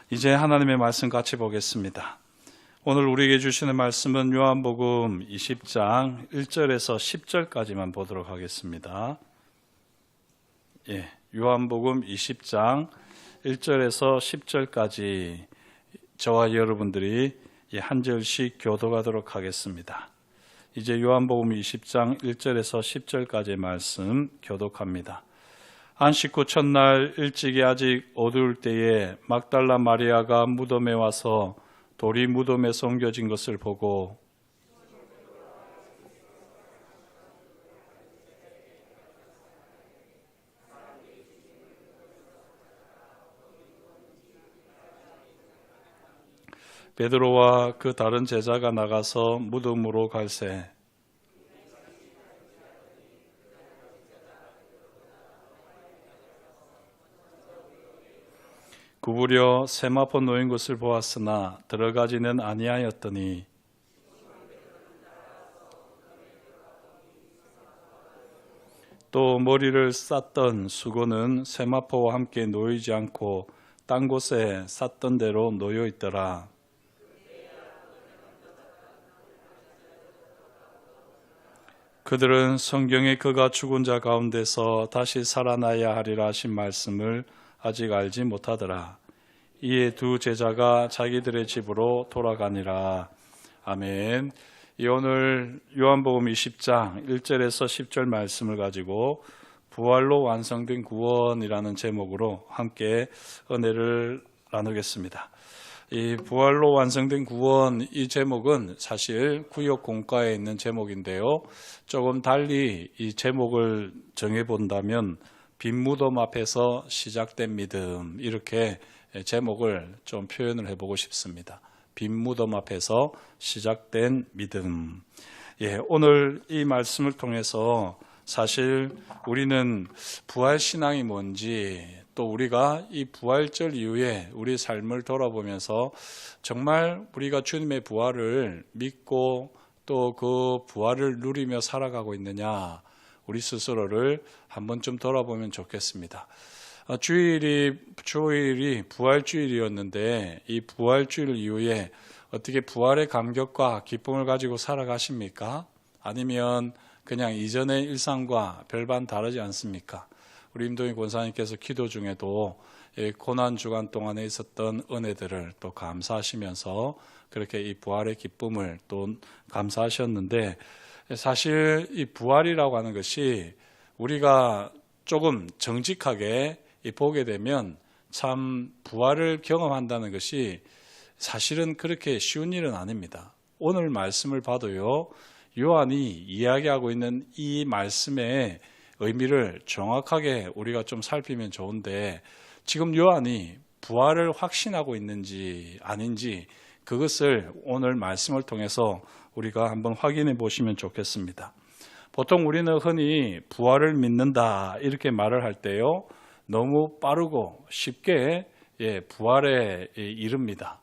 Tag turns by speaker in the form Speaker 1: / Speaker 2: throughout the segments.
Speaker 1: 이제 하나님의 말씀 같이 보겠습니다. 오늘 우리에게 주시는 말씀은 요한복음 20장 1절에서 10절까지만 보도록 하겠습니다. 요한복음 20장 1절에서 10절까지 저와 여러분들이 한 절씩 교독하도록 하겠습니다. 이제 요한복음 20장 1절에서 10절까지의 말씀 교독합니다. 안식 후 첫날 일찍이 아직 어두울 때에 막달라 마리아가 무덤에 와서 돌이 무덤에 옮겨진 것을 보고 베드로와 그 다른 제자가 나가서 무덤으로 갈새 구부려 세마포 놓인 것을 보았으나 들어가지는 아니하였더니 또 머리를 쌌던 수건은 세마포와 함께 놓이지 않고 딴 곳에 쌌던 대로 놓여 있더라. 그들은 성경에 그가 죽은 자 가운데서 다시 살아나야 하리라 하신 말씀을 아직 알지 못하더라. 이에 두 제자가 자기들의 집으로 돌아가니라. 아멘. 오늘 요한복음 20장 1절에서 10절 말씀을 가지고 부활로 완성된 구원이라는 제목으로 함께 은혜를 나누겠습니다. 이 부활로 완성된 구원, 이 제목은 사실 구역 공과에 있는 제목인데요. 조금 달리 이 제목을 정해본다면 빈 무덤 앞에서 시작된 믿음, 이렇게 제목을 좀 표현을 해보고 싶습니다. 빈 무덤 앞에서 시작된 믿음. 오늘 이 말씀을 통해서 사실 우리는 부활신앙이 뭔지, 또 우리가 이 부활절 이후에 우리 삶을 돌아보면서 정말 우리가 주님의 부활을 믿고 또 그 부활을 누리며 살아가고 있느냐, 우리 스스로를 한번 좀 돌아보면 좋겠습니다. 주일이 부활주일이었는데 이 부활주일 이후에 어떻게 부활의 감격과 기쁨을 가지고 살아가십니까? 아니면 그냥 이전의 일상과 별반 다르지 않습니까? 우리 임동희 권사님께서 기도 중에도 고난 주간 동안에 있었던 은혜들을 또 감사하시면서 그렇게 이 부활의 기쁨을 또 감사하셨는데, 사실 이 부활이라고 하는 것이 우리가 조금 정직하게 보게 되면 참 부활을 경험한다는 것이 사실은 그렇게 쉬운 일은 아닙니다. 오늘 말씀을 봐도요, 요한이 이야기하고 있는 이 말씀의 의미를 정확하게 우리가 좀 살피면 좋은데, 지금 요한이 부활을 확신하고 있는지 아닌지 그것을 오늘 말씀을 통해서 우리가 한번 확인해 보시면 좋겠습니다. 보통 우리는 흔히 부활을 믿는다 이렇게 말을 할 때요, 너무 빠르고 쉽게 부활에 이릅니다.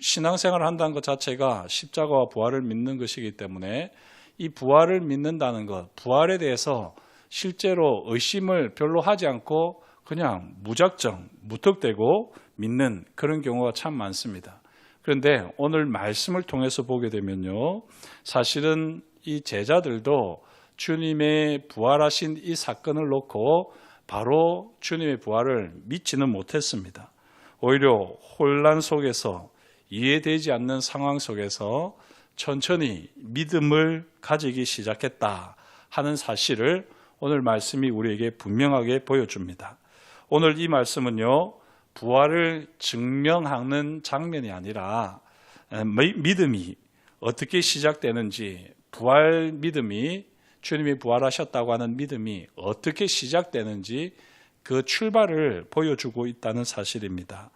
Speaker 1: 신앙생활을 한다는 것 자체가 십자가와 부활을 믿는 것이기 때문에 이 부활을 믿는다는 것, 부활에 대해서 실제로 의심을 별로 하지 않고 그냥 무작정, 무턱대고 믿는 그런 경우가 참 많습니다. 그런데 오늘 말씀을 통해서 보게 되면요, 사실은 이 제자들도 주님의 부활하신 이 사건을 놓고 바로 주님의 부활을 믿지는 못했습니다. 오히려 혼란 속에서, 이해되지 않는 상황 속에서 천천히 믿음을 가지기 시작했다 하는 사실을 오늘 말씀이 우리에게 분명하게 보여줍니다. 오늘 이 말씀은요, 부활을 증명하는 장면이 아니라 믿음이 어떻게 시작되는지, 부활 믿음이, 주님이 부활하셨다고 하는 믿음이 어떻게 시작되는지 그 출발을 보여주고 있다는 사실입니다.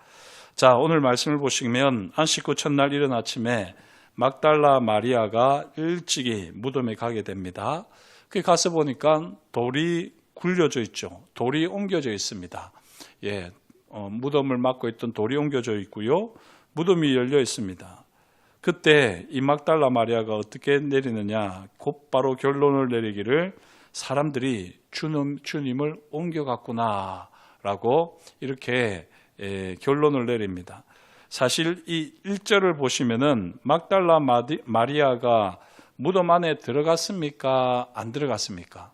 Speaker 1: 자, 오늘 말씀을 보시면 안식 후 첫날 이른 아침에 막달라 마리아가 일찍이 무덤에 가게 됩니다. 거기 가서 보니까 돌이 굴려져 있죠. 돌이 옮겨져 있습니다. 무덤을 막고 있던 돌이 옮겨져 있고요, 무덤이 열려 있습니다. 그때 이 막달라 마리아가 어떻게 내리느냐, 곧바로 결론을 내리기를 사람들이 주님을 옮겨갔구나 라고 이렇게 결론을 내립니다. 사실 이 1절을 보시면은 막달라 마리아가 무덤 안에 들어갔습니까? 안 들어갔습니까?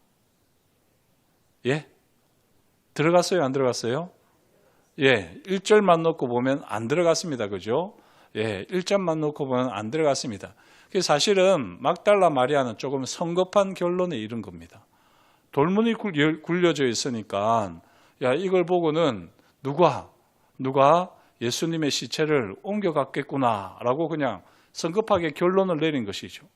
Speaker 1: 예? 들어갔어요? 안 들어갔어요? 예, 1절만 놓고 보면 안 들어갔습니다. 그죠? 예, 1절만 놓고 보면 안 들어갔습니다. 사실은 막달라 마리아는 조금 성급한 결론에 이른 겁니다. 돌문이 굴려져 있으니까 야, 이걸 보고는 누가 예수님의 시체를 옮겨갔겠구나라고 그냥 성급하게 결론을 내린 것이죠.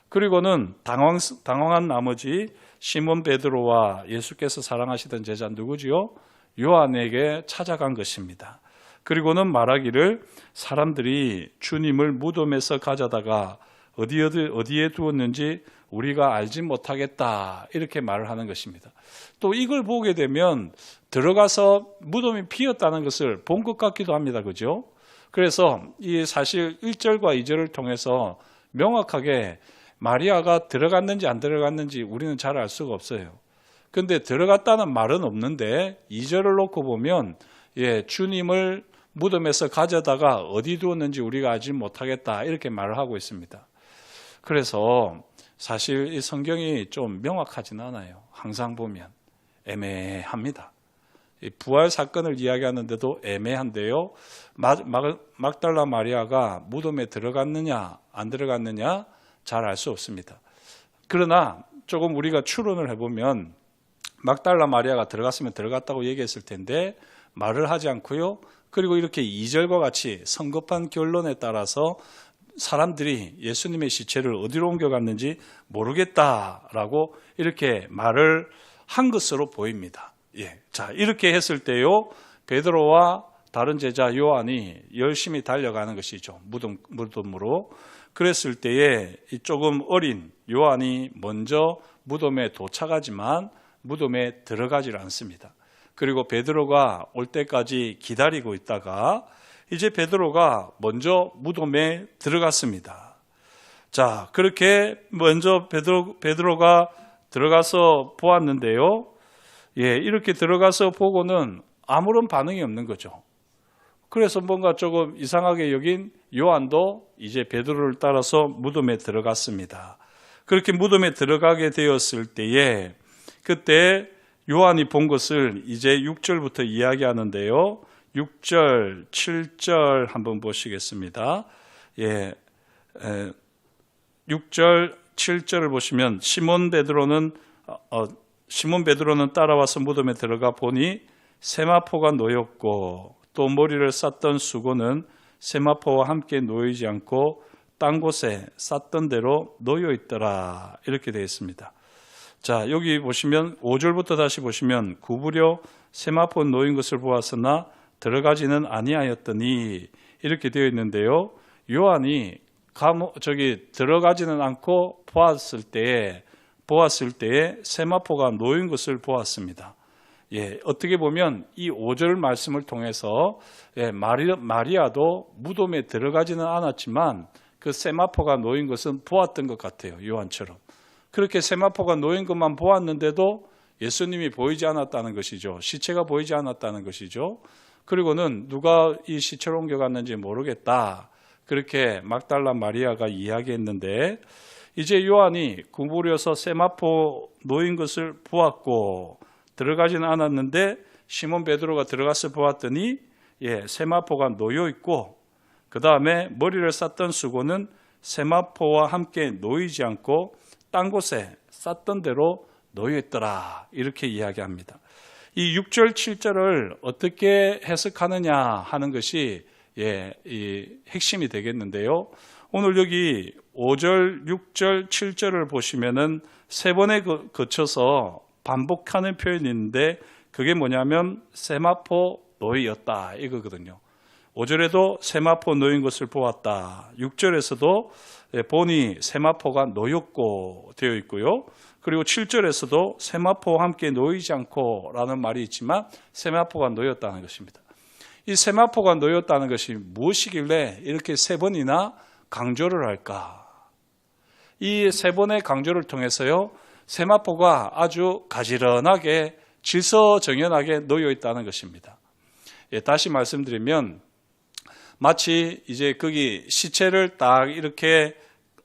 Speaker 1: 그리고는 당황한 나머지 시몬 베드로와 예수께서 사랑하시던 제자 누구지요? 요한에게 찾아간 것입니다. 그리고는 말하기를 사람들이 주님을 무덤에서 가져다가 어디에 두었는지 우리가 알지 못하겠다 이렇게 말을 하는 것입니다. 또 이걸 보게 되면 들어가서 무덤이 비었다는 것을 본 것 같기도 합니다. 그죠? 그래서 이 사실 1절과 2절을 통해서 명확하게 마리아가 들어갔는지 안 들어갔는지 우리는 잘 알 수가 없어요. 근데 들어갔다는 말은 없는데 2절을 놓고 보면 주님을 무덤에서 가져다가 어디 두었는지 우리가 알지 못하겠다 이렇게 말을 하고 있습니다. 그래서 사실 이 성경이 좀 명확하진 않아요. 항상 보면 애매합니다. 이 부활 사건을 이야기하는데도 애매한데요. 막달라 마리아가 무덤에 들어갔느냐 안 들어갔느냐 잘 알 수 없습니다. 그러나 조금 우리가 추론을 해보면 막달라 마리아가 들어갔으면 들어갔다고 얘기했을 텐데 말을 하지 않고요. 그리고 이렇게 2절과 같이 성급한 결론에 따라서 사람들이 예수님의 시체를 어디로 옮겨갔는지 모르겠다라고 이렇게 말을 한 것으로 보입니다. 자, 이렇게 했을 때요, 베드로와 다른 제자 요한이 열심히 달려가는 것이죠. 무덤으로. 그랬을 때에 조금 어린 요한이 먼저 무덤에 도착하지만 무덤에 들어가질 않습니다. 그리고 베드로가 올 때까지 기다리고 있다가 이제 베드로가 먼저 무덤에 들어갔습니다. 자, 그렇게 먼저 베드로가 들어가서 보았는데요. 이렇게 들어가서 보고는 아무런 반응이 없는 거죠. 그래서 뭔가 조금 이상하게 여긴 요한도 이제 베드로를 따라서 무덤에 들어갔습니다. 그렇게 무덤에 들어가게 되었을 때에 그때 요한이 본 것을 이제 6절부터 이야기하는데요. 6절, 7절 한번 보시겠습니다. 6절, 7절을 보시면 시몬 베드로는 따라와서 무덤에 들어가 보니 세마포가 놓였고 또 머리를 쌌던 수고는 세마포와 함께 놓이지 않고 딴 곳에 쌌던 대로 놓여 있더라. 이렇게 되어 있습니다. 자, 여기 보시면 5절부터 다시 보시면 구부려 세마포 놓인 것을 보았으나 들어가지는 아니하였더니 이렇게 되어 있는데요. 요한이 들어가지는 않고 보았을 때에 세마포가 놓인 것을 보았습니다. 어떻게 보면 이 5절 말씀을 통해서 마리아도 무덤에 들어가지는 않았지만 그 세마포가 놓인 것은 보았던 것 같아요. 요한처럼. 그렇게 세마포가 놓인 것만 보았는데도 예수님이 보이지 않았다는 것이죠. 시체가 보이지 않았다는 것이죠. 그리고는 누가 이 시체를 옮겨갔는지 모르겠다. 그렇게 막달라 마리아가 이야기했는데 이제 요한이 구부려서 세마포 놓인 것을 보았고 들어가지는 않았는데 시몬 베드로가 들어가서 보았더니 세마포가 놓여 있고 그 다음에 머리를 쌌던 수고는 세마포와 함께 놓이지 않고 딴 곳에 쌌던 대로 놓여 있더라. 이렇게 이야기합니다. 이 6절, 7절을 어떻게 해석하느냐 하는 것이 이 핵심이 되겠는데요. 오늘 여기 5절, 6절, 7절을 보시면은 세 번에 거쳐서 반복하는 표현이 있는데 그게 뭐냐면 세마포 놓이었다 이거거든요. 5절에도 세마포 놓인 것을 보았다. 6절에서도 보니 세마포가 놓였고 되어 있고요. 그리고 7절에서도 세마포와 함께 놓이지 않고 라는 말이 있지만 세마포가 놓였다는 것입니다. 이 세마포가 놓였다는 것이 무엇이길래 이렇게 세 번이나 강조를 할까? 이 세 번의 강조를 통해서요, 세마포가 아주 가지런하게 질서정연하게 놓여 있다는 것입니다. 다시 말씀드리면 마치 이제 거기 시체를 딱 이렇게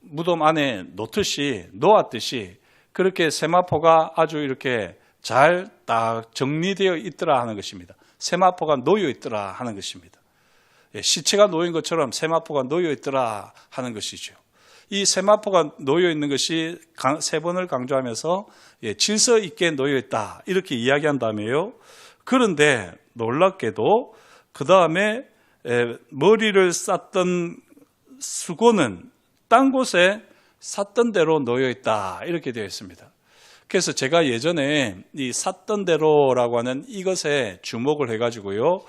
Speaker 1: 무덤 안에 놓았듯이 그렇게 세마포가 아주 이렇게 잘 딱 정리되어 있더라 하는 것입니다. 세마포가 놓여 있더라 하는 것입니다. 시체가 놓인 것처럼 세마포가 놓여 있더라 하는 것이죠. 이 세마포가 놓여 있는 것이 세 번을 강조하면서 질서 있게 놓여 있다 이렇게 이야기한다며요. 그런데 놀랍게도 그 다음에 머리를 쌌던 수고는 딴 곳에 쌌던 대로 놓여 있다 이렇게 되어 있습니다. 그래서 제가 예전에 이 쌌던 대로라고 하는 이것에 주목을 해가지고요,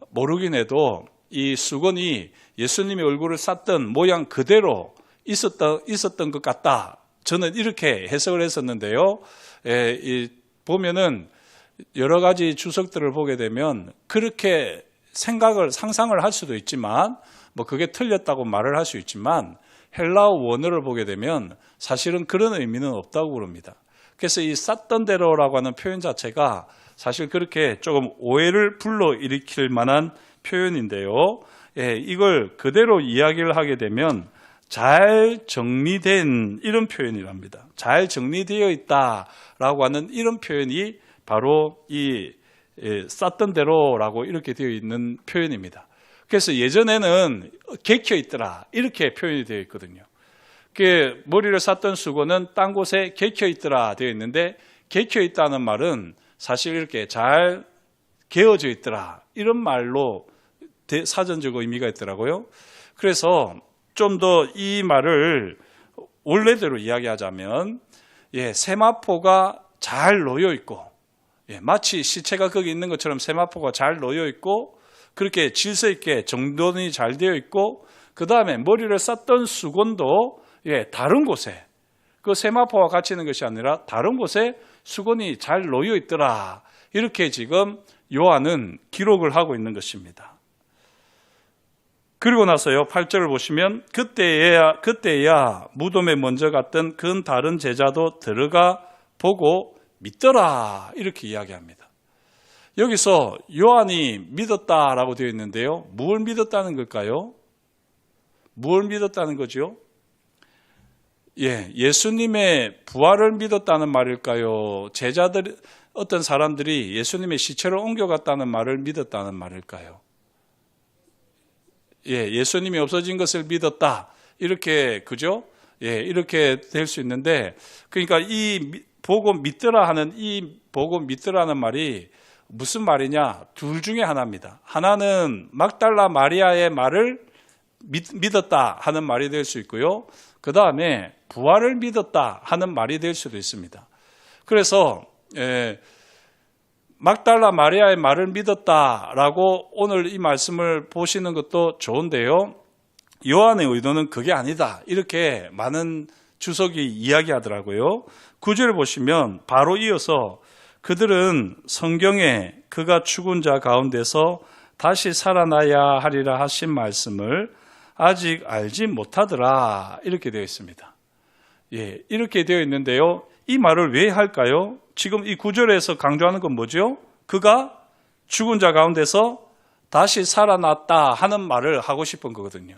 Speaker 1: 모르긴 해도 이 수건이 예수님의 얼굴을 쌌던 모양 그대로 있었던 것 같다. 저는 이렇게 해석을 했었는데요. 보면은 여러 가지 주석들을 보게 되면 그렇게 상상을 할 수도 있지만, 뭐 그게 틀렸다고 말을 할 수 있지만, 헬라어 원어를 보게 되면 사실은 그런 의미는 없다고 그럽니다. 그래서 이 쌌던 대로라고 하는 표현 자체가 사실 그렇게 조금 오해를 불러일으킬 만한 표현인데요. 이걸 그대로 이야기를 하게 되면 잘 정리된 이런 표현이랍니다. 잘 정리되어 있다라고 하는 이런 표현이 바로 이 쌌던 대로라고 이렇게 되어 있는 표현입니다. 그래서 예전에는 개켜 있더라 이렇게 표현이 되어 있거든요. 머리를 쌌던 수건은 딴 곳에 개켜 있더라 되어 있는데, 개켜 있다는 말은 사실 이렇게 잘 개어져 있더라 이런 말로 사전적 의미가 있더라고요. 그래서 좀 더 이 말을 원래대로 이야기하자면, 세마포가 잘 놓여 있고, 마치 시체가 거기 있는 것처럼 세마포가 잘 놓여 있고, 그렇게 질서 있게 정돈이 잘 되어 있고, 그 다음에 머리를 쌌던 수건도 다른 곳에, 그 세마포와 같이 있는 것이 아니라 다른 곳에 수건이 잘 놓여 있더라. 이렇게 지금 요한은 기록을 하고 있는 것입니다. 그리고 나서요, 8절을 보시면 그때야 무덤에 먼저 갔던 그 다른 제자도 들어가 보고 믿더라 이렇게 이야기합니다. 여기서 요한이 믿었다라고 되어 있는데요, 무엇을 믿었다는 걸까요? 무엇을 믿었다는 거죠? 예수님의 부활을 믿었다는 말일까요? 어떤 사람들이 예수님의 시체를 옮겨갔다는 말을 믿었다는 말일까요? 예수님이 없어진 것을 믿었다. 이렇게, 그죠? 이렇게 될 수 있는데, 그러니까 이 보고 믿더라는 말이 무슨 말이냐? 둘 중에 하나입니다. 하나는 막달라 마리아의 말을 믿었다 하는 말이 될 수 있고요. 그 다음에 부활을 믿었다 하는 말이 될 수도 있습니다. 그래서 막달라 마리아의 말을 믿었다라고 오늘 이 말씀을 보시는 것도 좋은데요, 요한의 의도는 그게 아니다 이렇게 많은 주석이 이야기하더라고요. 9절을 보시면 바로 이어서 그들은 성경에 그가 죽은 자 가운데서 다시 살아나야 하리라 하신 말씀을 아직 알지 못하더라 이렇게 되어 있습니다. 이렇게 되어 있는데요, 이 말을 왜 할까요? 지금 이 9절에서 강조하는 건 뭐죠? 그가 죽은 자 가운데서 다시 살아났다 하는 말을 하고 싶은 거거든요.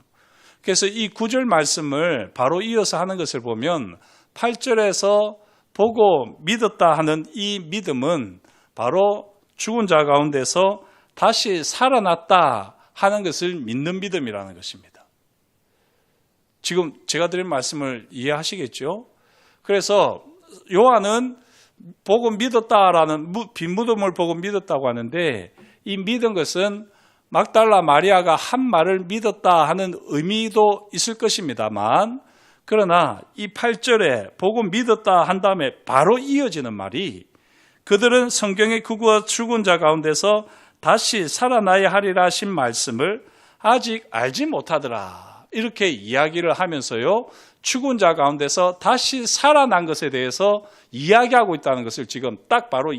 Speaker 1: 그래서 이 9절 말씀을 바로 이어서 하는 것을 보면 8절에서 보고 믿었다 하는 이 믿음은 바로 죽은 자 가운데서 다시 살아났다 하는 것을 믿는 믿음이라는 것입니다. 지금 제가 드린 말씀을 이해하시겠죠? 그래서 요한은 보고 믿었다라는 빈 무덤을 보고 믿었다고 하는데, 이 믿은 것은 막달라 마리아가 한 말을 믿었다 하는 의미도 있을 것입니다만, 그러나 이 8절에 보고 믿었다 한 다음에 바로 이어지는 말이 그들은 성경의 그가 죽은 자 가운데서 다시 살아나야 하리라 하신 말씀을 아직 알지 못하더라 이렇게 이야기를 하면서요, 죽은 자 가운데서 다시 살아난 것에 대해서 이야기하고 있다는 것을 지금 딱 바로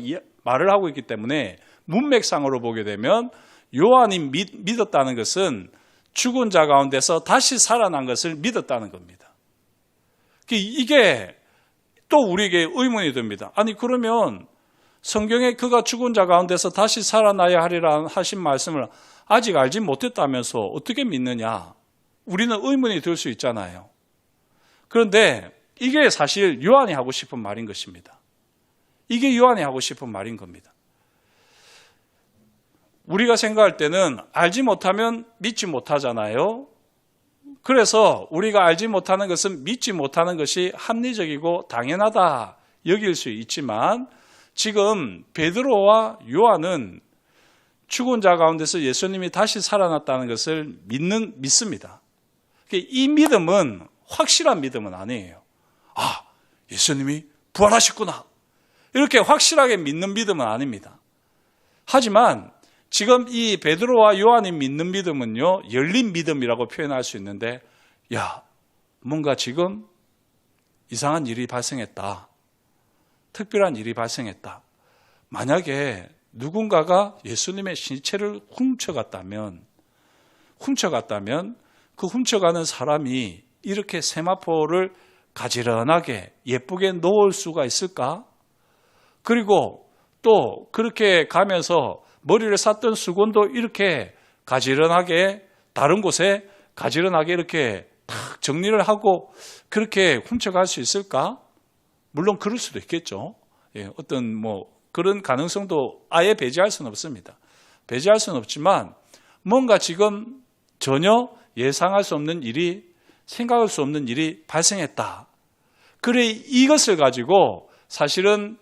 Speaker 1: 말을 하고 있기 때문에, 문맥상으로 보게 되면 요한이 믿었다는 것은 죽은 자 가운데서 다시 살아난 것을 믿었다는 겁니다. 이게 또 우리에게 의문이 듭니다. 아니 그러면 성경에 그가 죽은 자 가운데서 다시 살아나야 하리라 하신 말씀을 아직 알지 못했다면서 어떻게 믿느냐? 우리는 의문이 들 수 있잖아요. 그런데 이게 사실 요한이 하고 싶은 말인 것입니다. 이게 요한이 하고 싶은 말인 겁니다. 우리가 생각할 때는 알지 못하면 믿지 못하잖아요. 그래서 우리가 알지 못하는 것은 믿지 못하는 것이 합리적이고 당연하다 여길 수 있지만 지금 베드로와 요한은 죽은 자 가운데서 예수님이 다시 살아났다는 것을 믿습니다. 이 믿음은 확실한 믿음은 아니에요. 아, 예수님이 부활하셨구나. 이렇게 확실하게 믿는 믿음은 아닙니다. 하지만 지금 이 베드로와 요한이 믿는 믿음은요, 열린 믿음이라고 표현할 수 있는데, 야, 뭔가 지금 이상한 일이 발생했다. 특별한 일이 발생했다. 만약에 누군가가 예수님의 시체를 훔쳐갔다면 그 훔쳐가는 사람이 이렇게 세마포를 가지런하게 예쁘게 놓을 수가 있을까? 그리고 또 그렇게 가면서 머리를 쌌던 수건도 이렇게 가지런하게 다른 곳에 가지런하게 이렇게 탁 정리를 하고 그렇게 훔쳐갈 수 있을까? 물론 그럴 수도 있겠죠. 예, 어떤 그런 가능성도 아예 배제할 수는 없습니다. 배제할 수는 없지만 뭔가 지금 전혀 예상할 수 없는 일이 생각할 수 없는 일이 발생했다. 그래 이것을 가지고 사실은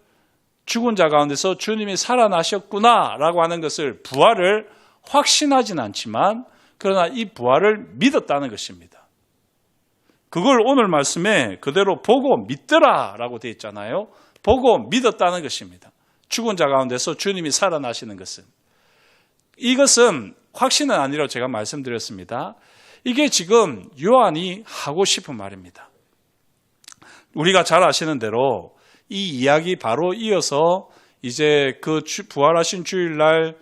Speaker 1: 죽은 자 가운데서 주님이 살아나셨구나라고 하는 것을 부활을 확신하진 않지만 그러나 이 부활을 믿었다는 것입니다. 그걸 오늘 말씀에 그대로 보고 믿더라라고 되어 있잖아요. 보고 믿었다는 것입니다. 죽은 자 가운데서 주님이 살아나시는 것은. 이것은 확신은 아니라고 제가 말씀드렸습니다. 이게 지금 요한이 하고 싶은 말입니다. 우리가 잘 아시는 대로 이 이야기 바로 이어서 이제 그 부활하신 주일날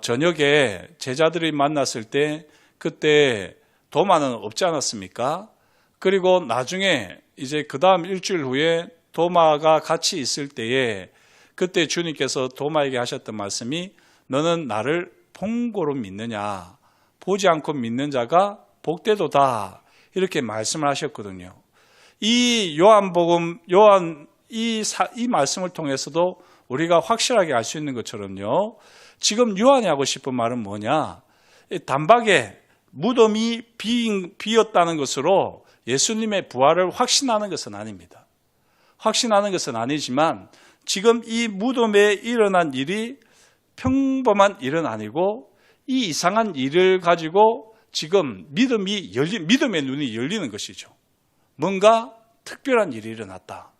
Speaker 1: 저녁에 제자들이 만났을 때 그때 도마는 없지 않았습니까? 그리고 나중에 이제 그 다음 일주일 후에 도마가 같이 있을 때에 그때 주님께서 도마에게 하셨던 말씀이 너는 나를 본고로 믿느냐? 보지 않고 믿는 자가 복되도다. 이렇게 말씀을 하셨거든요. 이 요한 이 말씀을 통해서도 우리가 확실하게 알 수 있는 것처럼요. 지금 요한이 하고 싶은 말은 뭐냐? 단박에 무덤이 비었다는 것으로 예수님의 부활을 확신하는 것은 아닙니다. 확신하는 것은 아니지만 지금 이 무덤에 일어난 일이 평범한 일은 아니고 이 이상한 일을 가지고 지금 믿음의 눈이 열리는 것이죠. 뭔가 특별한 일이 일어났다.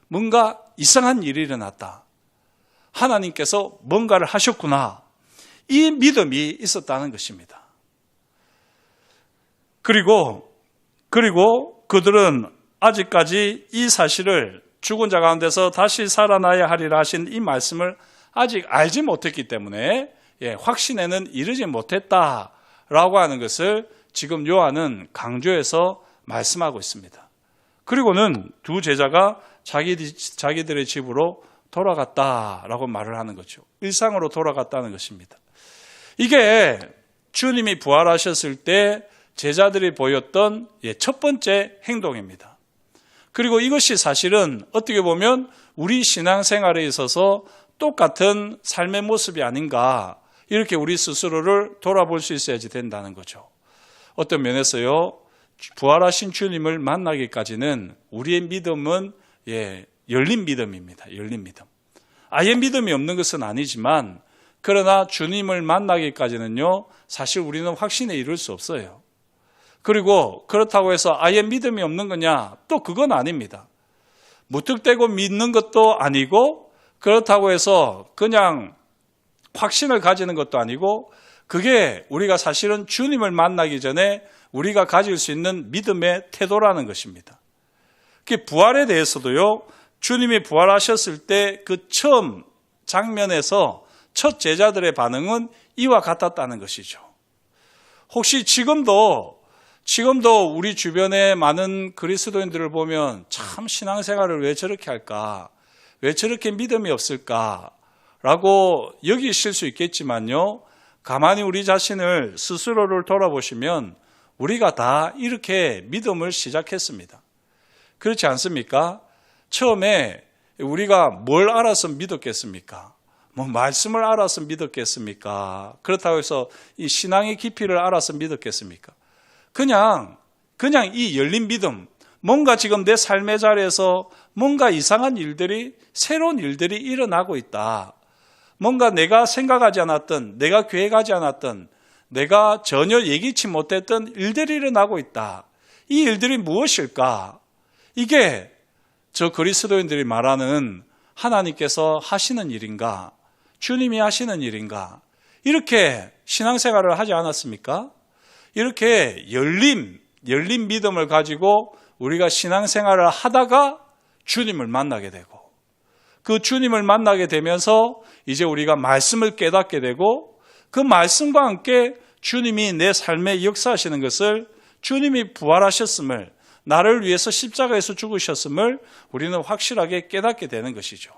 Speaker 1: 뭔가 이상한 일이 일어났다. 하나님께서 뭔가를 하셨구나. 이 믿음이 있었다는 것입니다. 그리고 그들은 아직까지 이 사실을 죽은 자 가운데서 다시 살아나야 하리라 하신 이 말씀을 아직 알지 못했기 때문에 확신에는 이르지 못했다라고 하는 것을 지금 요한은 강조해서 말씀하고 있습니다. 그리고는 두 제자가 자기들의 집으로 돌아갔다라고 말을 하는 거죠. 일상으로 돌아갔다는 것입니다. 이게 주님이 부활하셨을 때 제자들이 보였던 첫 번째 행동입니다. 그리고 이것이 사실은 어떻게 보면 우리 신앙생활에 있어서 똑같은 삶의 모습이 아닌가 이렇게 우리 스스로를 돌아볼 수 있어야지 된다는 거죠. 어떤 면에서요. 부활하신 주님을 만나기까지는 우리의 믿음은 열린 믿음입니다. 열린 믿음. 아예 믿음이 없는 것은 아니지만 그러나 주님을 만나기까지는요. 사실 우리는 확신에 이를 수 없어요. 그리고 그렇다고 해서 아예 믿음이 없는 거냐? 또 그건 아닙니다. 무턱대고 믿는 것도 아니고 그렇다고 해서 그냥 확신을 가지는 것도 아니고 그게 우리가 사실은 주님을 만나기 전에 우리가 가질 수 있는 믿음의 태도라는 것입니다. 부활에 대해서도요. 주님이 부활하셨을 때 그 처음 장면에서 첫 제자들의 반응은 이와 같았다는 것이죠. 혹시 지금도 우리 주변에 많은 그리스도인들을 보면 참 신앙생활을 왜 저렇게 할까? 왜 저렇게 믿음이 없을까라고 여기실 수 있겠지만요. 가만히 우리 자신을 스스로를 돌아보시면 우리가 다 이렇게 믿음을 시작했습니다. 그렇지 않습니까? 처음에 우리가 뭘 알아서 믿었겠습니까? 뭐 말씀을 알아서 믿었겠습니까? 그렇다고 해서 이 신앙의 깊이를 알아서 믿었겠습니까? 그냥 이 열린 믿음, 뭔가 지금 내 삶의 자리에서 뭔가 이상한 일들이, 새로운 일들이 일어나고 있다. 뭔가 내가 생각하지 않았던, 내가 계획하지 않았던, 내가 전혀 예기치 못했던 일들이 일어나고 있다. 이 일들이 무엇일까? 이게 저 그리스도인들이 말하는 하나님께서 하시는 일인가? 주님이 하시는 일인가? 이렇게 신앙생활을 하지 않았습니까? 이렇게 열린 믿음을 가지고 우리가 신앙생활을 하다가 주님을 만나게 되고, 그 주님을 만나게 되면서 이제 우리가 말씀을 깨닫게 되고, 그 말씀과 함께 주님이 내 삶에 역사하시는 것을, 주님이 부활하셨음을, 나를 위해서 십자가에서 죽으셨음을 우리는 확실하게 깨닫게 되는 것이죠.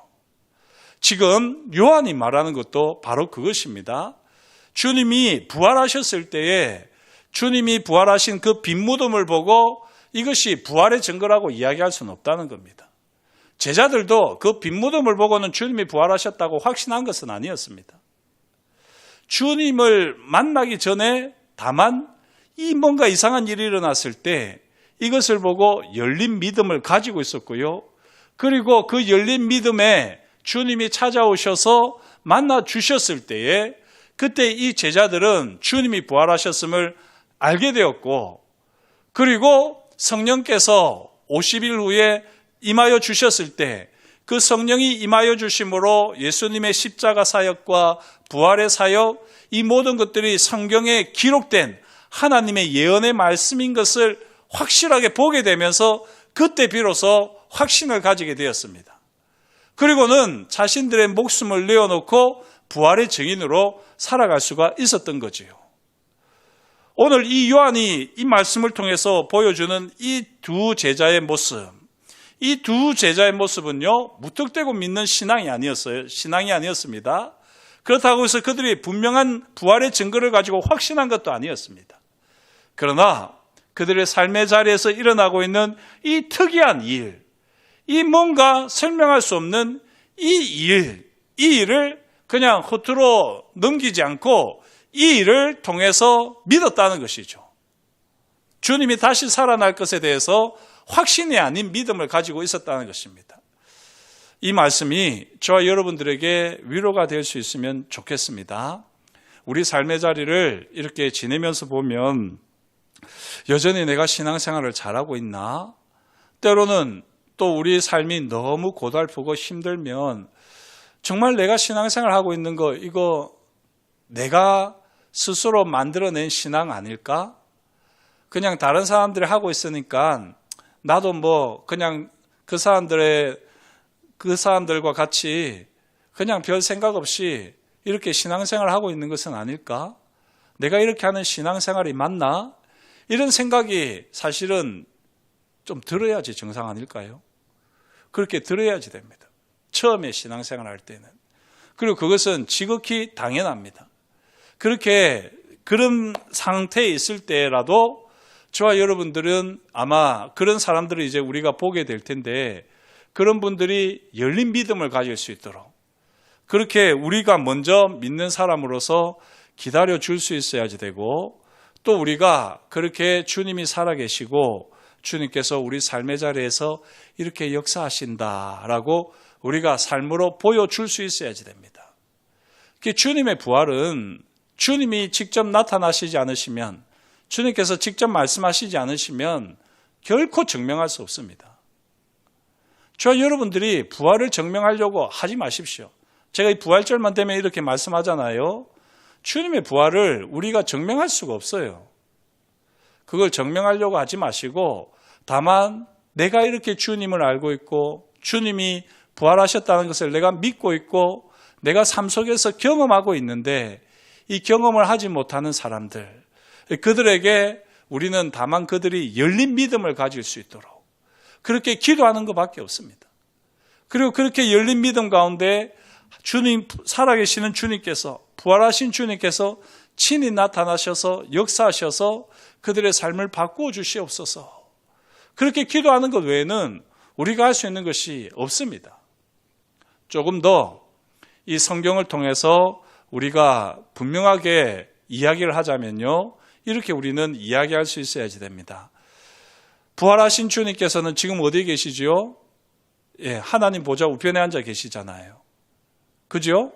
Speaker 1: 지금 요한이 말하는 것도 바로 그것입니다. 주님이 부활하셨을 때에 주님이 부활하신 그 빈 무덤을 보고 이것이 부활의 증거라고 이야기할 수는 없다는 겁니다. 제자들도 그 빈 무덤을 보고는 주님이 부활하셨다고 확신한 것은 아니었습니다. 주님을 만나기 전에 다만 이 뭔가 이상한 일이 일어났을 때 이것을 보고 열린 믿음을 가지고 있었고요. 그리고 그 열린 믿음에 주님이 찾아오셔서 만나 주셨을 때에 그때 이 제자들은 주님이 부활하셨음을 알게 되었고, 그리고 성령께서 50일 후에 임하여 주셨을 때 그 성령이 임하여 주심으로 예수님의 십자가 사역과 부활의 사역, 이 모든 것들이 성경에 기록된 하나님의 예언의 말씀인 것을 확실하게 보게 되면서 그때 비로소 확신을 가지게 되었습니다. 그리고는 자신들의 목숨을 내어놓고 부활의 증인으로 살아갈 수가 있었던 거지요. 오늘 이 요한이 이 말씀을 통해서 보여주는 이 두 제자의 모습, 이 두 제자의 모습은요, 무턱대고 믿는 신앙이 아니었어요. 신앙이 아니었습니다. 그렇다고 해서 그들이 분명한 부활의 증거를 가지고 확신한 것도 아니었습니다. 그러나 그들의 삶의 자리에서 일어나고 있는 이 특이한 일, 이 뭔가 설명할 수 없는 이 일을 그냥 허투루 넘기지 않고 이 일을 통해서 믿었다는 것이죠. 주님이 다시 살아날 것에 대해서 확신이 아닌 믿음을 가지고 있었다는 것입니다. 이 말씀이 저와 여러분들에게 위로가 될 수 있으면 좋겠습니다. 우리 삶의 자리를 이렇게 지내면서 보면 여전히 내가 신앙생활을 잘하고 있나? 때로는 또 우리 삶이 너무 고달프고 힘들면 정말 내가 신앙생활을 하고 있는 거 이거 내가 스스로 만들어낸 신앙 아닐까? 그냥 다른 사람들이 하고 있으니까 나도 뭐 그냥 그 사람들과 같이 그냥 별 생각 없이 이렇게 신앙생활을 하고 있는 것은 아닐까? 내가 이렇게 하는 신앙생활이 맞나? 이런 생각이 사실은 좀 들어야지 정상 아닐까요? 그렇게 들어야지 됩니다. 처음에 신앙생활 할 때는. 그리고 그것은 지극히 당연합니다. 그런 상태에 있을 때라도 저와 여러분들은 아마 그런 사람들을 이제 우리가 보게 될 텐데 그런 분들이 열린 믿음을 가질 수 있도록 그렇게 우리가 먼저 믿는 사람으로서 기다려 줄 수 있어야지 되고 또 우리가 그렇게 주님이 살아계시고 주님께서 우리 삶의 자리에서 이렇게 역사하신다라고 우리가 삶으로 보여줄 수 있어야지 됩니다. 주님의 부활은 주님이 직접 나타나시지 않으시면 주님께서 직접 말씀하시지 않으시면 결코 증명할 수 없습니다. 저와 여러분들이 부활을 증명하려고 하지 마십시오. 제가 이 부활절만 되면 이렇게 말씀하잖아요. 주님의 부활을 우리가 증명할 수가 없어요. 그걸 증명하려고 하지 마시고 다만 내가 이렇게 주님을 알고 있고 주님이 부활하셨다는 것을 내가 믿고 있고 내가 삶 속에서 경험하고 있는데 이 경험을 하지 못하는 사람들, 그들에게 우리는 다만 그들이 열린 믿음을 가질 수 있도록 그렇게 기도하는 것밖에 없습니다. 그리고 그렇게 열린 믿음 가운데 주님, 살아계시는 주님께서, 부활하신 주님께서 친히 나타나셔서 역사하셔서 그들의 삶을 바꾸어 주시옵소서. 그렇게 기도하는 것 외에는 우리가 할 수 있는 것이 없습니다. 조금 더 이 성경을 통해서 우리가 분명하게 이야기를 하자면요, 이렇게 우리는 이야기할 수 있어야지 됩니다. 부활하신 주님께서는 지금 어디에 계시지요? 하나님 보좌 우편에 앉아 계시잖아요. 그죠?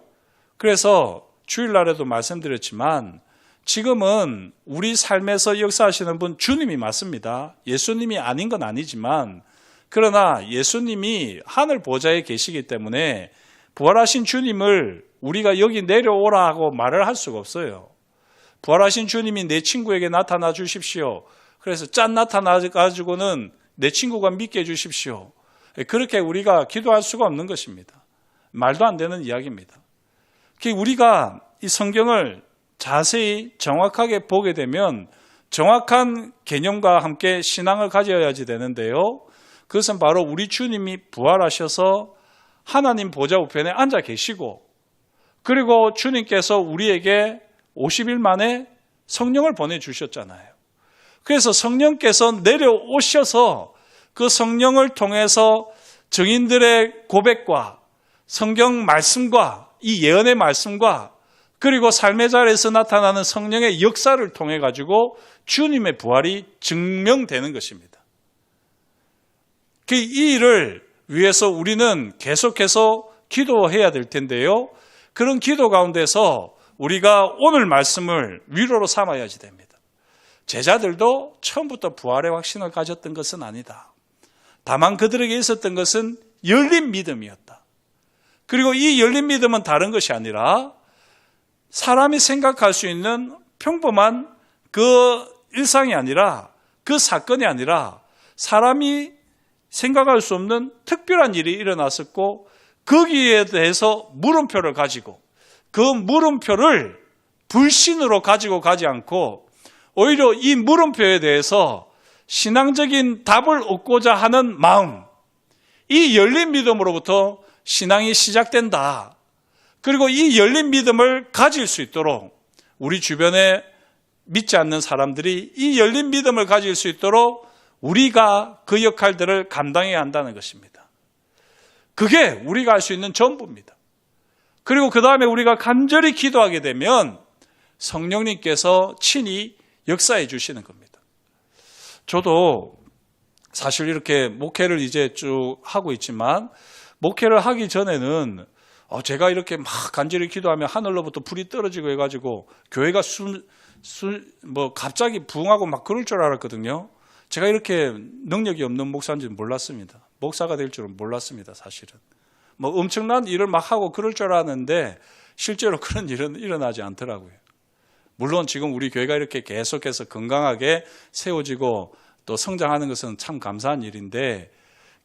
Speaker 1: 그래서 주일날에도 말씀드렸지만 지금은 우리 삶에서 역사하시는 분 주님이 맞습니다. 예수님이 아닌 건 아니지만, 그러나 예수님이 하늘 보좌에 계시기 때문에 부활하신 주님을 우리가 여기 내려오라 하고 말을 할 수가 없어요. 부활하신 주님이 내 친구에게 나타나 주십시오. 그래서 짠 나타나가지고는 내 친구가 믿게 해주십시오. 그렇게 우리가 기도할 수가 없는 것입니다. 말도 안 되는 이야기입니다. 우리가 이 성경을 자세히 정확하게 보게 되면 정확한 개념과 함께 신앙을 가져야지 되는데요. 그것은 바로 우리 주님이 부활하셔서 하나님 보좌 우편에 앉아 계시고, 그리고 주님께서 우리에게 50일 만에 성령을 보내주셨잖아요. 그래서 성령께서 내려오셔서 그 성령을 통해서 증인들의 고백과 성경 말씀과 이 예언의 말씀과 그리고 삶의 자리에서 나타나는 성령의 역사를 통해 가지고 주님의 부활이 증명되는 것입니다. 이 일을 위해서 우리는 계속해서 기도해야 될 텐데요. 그런 기도 가운데서 우리가 오늘 말씀을 위로로 삼아야지 됩니다. 제자들도 처음부터 부활의 확신을 가졌던 것은 아니다. 다만 그들에게 있었던 것은 열린 믿음이었다. 그리고 이 열린 믿음은 다른 것이 아니라 사람이 생각할 수 있는 평범한 그 일상이 아니라, 그 사건이 아니라 사람이 생각할 수 없는 특별한 일이 일어났었고, 거기에 대해서 물음표를 가지고 그 물음표를 불신으로 가지고 가지 않고 오히려 이 물음표에 대해서 신앙적인 답을 얻고자 하는 마음, 이 열린 믿음으로부터 신앙이 시작된다. 그리고 이 열린 믿음을 가질 수 있도록 우리 주변에 믿지 않는 사람들이 이 열린 믿음을 가질 수 있도록 우리가 그 역할들을 감당해야 한다는 것입니다. 그게 우리가 할 수 있는 전부입니다. 그리고 그 다음에 우리가 간절히 기도하게 되면 성령님께서 친히 역사해 주시는 겁니다. 저도 사실 이렇게 목회를 이제 쭉 하고 있지만, 목회를 하기 전에는 제가 이렇게 막 간절히 기도하면 하늘로부터 불이 떨어지고 해가지고 교회가 갑자기 부흥하고 막 그럴 줄 알았거든요. 제가 이렇게 능력이 없는 목사인지는 몰랐습니다. 목사가 될 줄은 몰랐습니다, 사실은. 엄청난 일을 막 하고 그럴 줄 알았는데 실제로 그런 일은 일어나지 않더라고요. 물론 지금 우리 교회가 이렇게 계속해서 건강하게 세워지고 또 성장하는 것은 참 감사한 일인데,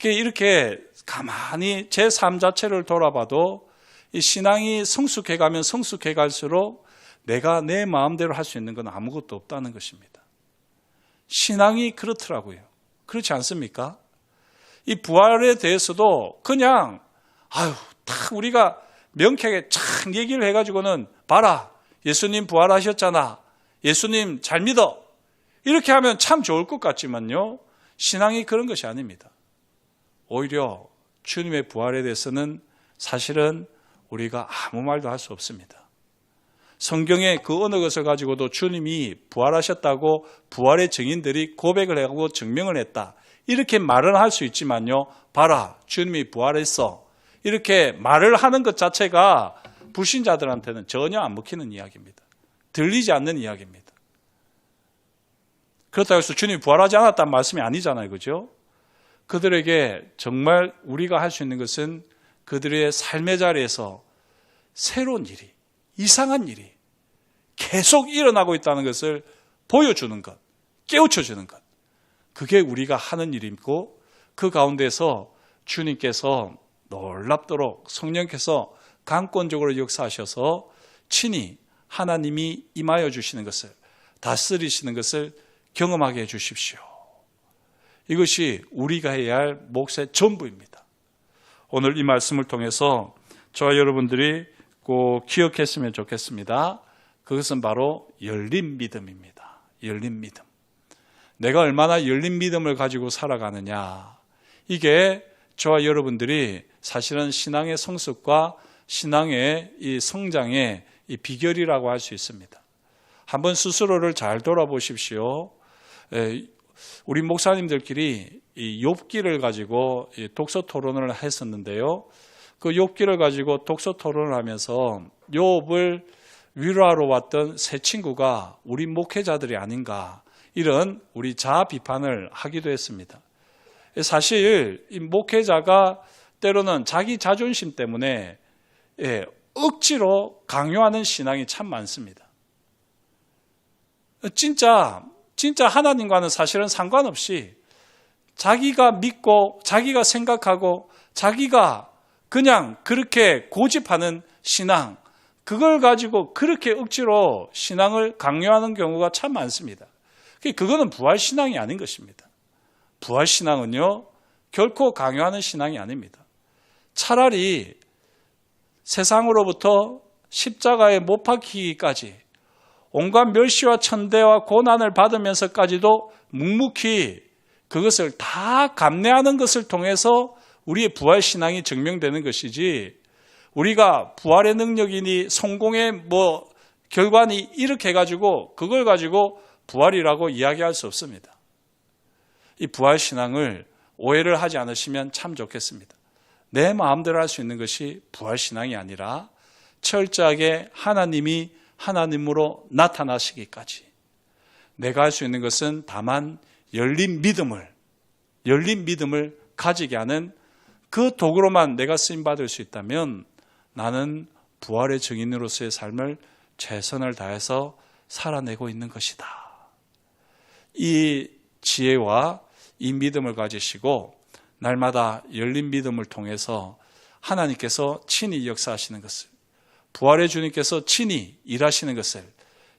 Speaker 1: 이렇게 가만히 제 삶 자체를 돌아봐도 이 신앙이 성숙해가면 성숙해갈수록 내가 내 마음대로 할 수 있는 건 아무것도 없다는 것입니다. 신앙이 그렇더라고요. 그렇지 않습니까? 이 부활에 대해서도 그냥 다 우리가 명쾌하게 착 얘기를 해가지고는 봐라, 예수님 부활하셨잖아, 예수님 잘 믿어, 이렇게 하면 참 좋을 것 같지만요, 신앙이 그런 것이 아닙니다. 오히려 주님의 부활에 대해서는 사실은 우리가 아무 말도 할 수 없습니다. 성경의 그 어느 것을 가지고도 주님이 부활하셨다고 부활의 증인들이 고백을 하고 증명을 했다, 이렇게 말은 할 수 있지만요, 봐라, 주님이 부활했어, 이렇게 말을 하는 것 자체가 불신자들한테는 전혀 안 먹히는 이야기입니다. 들리지 않는 이야기입니다. 그렇다고 해서 주님이 부활하지 않았다는 말씀이 아니잖아요. 그죠? 그들에게 정말 우리가 할 수 있는 것은 그들의 삶의 자리에서 새로운 일이, 이상한 일이 계속 일어나고 있다는 것을 보여주는 것, 깨우쳐주는 것, 그게 우리가 하는 일이고, 그 가운데서 주님께서 놀랍도록 성령께서 강권적으로 역사하셔서 친히 하나님이 임하여 주시는 것을, 다스리시는 것을 경험하게 해주십시오. 이것이 우리가 해야 할 몫의 전부입니다. 오늘 이 말씀을 통해서 저와 여러분들이 꼭 기억했으면 좋겠습니다. 그것은 바로 열린 믿음입니다. 열린 믿음. 내가 얼마나 열린 믿음을 가지고 살아가느냐. 이게 저와 여러분들이 사실은 신앙의 성숙과 신앙의 이 성장의 이 비결이라고 할 수 있습니다. 한번 스스로를 잘 돌아보십시오. 우리 목사님들끼리 이 욥기를 가지고 독서 토론을 했었는데요. 그 욥기를 가지고 독서 토론을 하면서 욥을 위로하러 왔던 세 친구가 우리 목회자들이 아닌가, 이런 우리 자아 비판을 하기도 했습니다. 사실 이 목회자가 때로는 자기 자존심 때문에 억지로 강요하는 신앙이 참 많습니다. 진짜 하나님과는 사실은 상관없이 자기가 믿고 자기가 생각하고 자기가 그냥 그렇게 고집하는 신앙, 그걸 가지고 그렇게 억지로 신앙을 강요하는 경우가 참 많습니다. 그거는 부활신앙이 아닌 것입니다. 부활신앙은요, 결코 강요하는 신앙이 아닙니다. 차라리 세상으로부터 십자가에 못 박히기까지 온갖 멸시와 천대와 고난을 받으면서까지도 묵묵히 그것을 다 감내하는 것을 통해서 우리의 부활신앙이 증명되는 것이지, 우리가 부활의 능력이니 성공의 결과니 이렇게 해가지고 그걸 가지고 부활이라고 이야기할 수 없습니다. 이 부활신앙을 오해를 하지 않으시면 참 좋겠습니다. 내 마음대로 할 수 있는 것이 부활신앙이 아니라 철저하게 하나님이 하나님으로 나타나시기까지 내가 할 수 있는 것은 다만 열린 믿음을 가지게 하는 그 도구로만 내가 쓰임받을 수 있다면 나는 부활의 증인으로서의 삶을 최선을 다해서 살아내고 있는 것이다. 이 지혜와 이 믿음을 가지시고 날마다 열린 믿음을 통해서 하나님께서 친히 역사하시는 것을, 부활의 주님께서 친히 일하시는 것을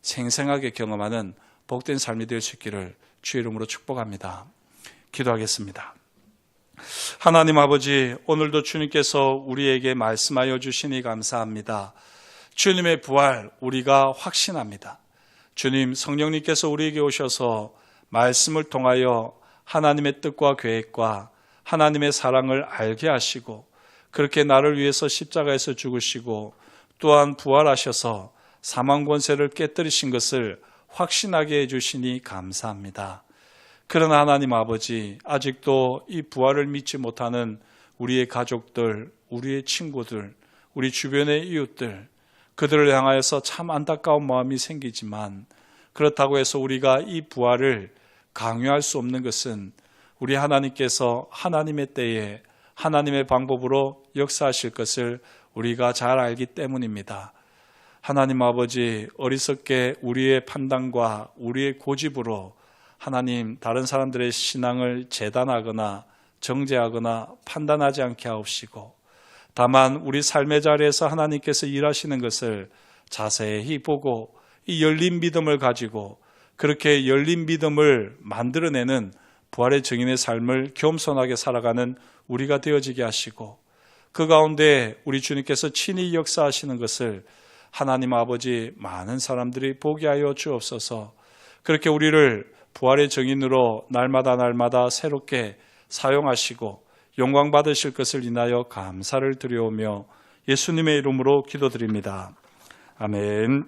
Speaker 1: 생생하게 경험하는 복된 삶이 될 수 있기를 주의 이름으로 축복합니다. 기도하겠습니다. 하나님 아버지, 오늘도 주님께서 우리에게 말씀하여 주시니 감사합니다. 주님의 부활 우리가 확신합니다. 주님, 성령님께서 우리에게 오셔서 말씀을 통하여 하나님의 뜻과 계획과 하나님의 사랑을 알게 하시고 그렇게 나를 위해서 십자가에서 죽으시고 또한 부활하셔서 사망 권세를 깨뜨리신 것을 확신하게 해주시니 감사합니다. 그러나 하나님 아버지, 아직도 이 부활을 믿지 못하는 우리의 가족들, 우리의 친구들, 우리 주변의 이웃들, 그들을 향하여서 참 안타까운 마음이 생기지만, 그렇다고 해서 우리가 이 부활을 강요할 수 없는 것은 우리 하나님께서 하나님의 때에 하나님의 방법으로 역사하실 것을 우리가 잘 알기 때문입니다. 하나님 아버지, 어리석게 우리의 판단과 우리의 고집으로 하나님, 다른 사람들의 신앙을 재단하거나 정죄하거나 판단하지 않게 하옵시고, 다만 우리 삶의 자리에서 하나님께서 일하시는 것을 자세히 보고 이 열린 믿음을 가지고 그렇게 열린 믿음을 만들어내는 부활의 증인의 삶을 겸손하게 살아가는 우리가 되어지게 하시고, 그 가운데 우리 주님께서 친히 역사하시는 것을 하나님 아버지, 많은 사람들이 보게 하여 주옵소서. 그렇게 우리를 부활의 증인으로 날마다 새롭게 사용하시고 영광 받으실 것을 인하여 감사를 드려오며 예수님의 이름으로 기도드립니다. 아멘.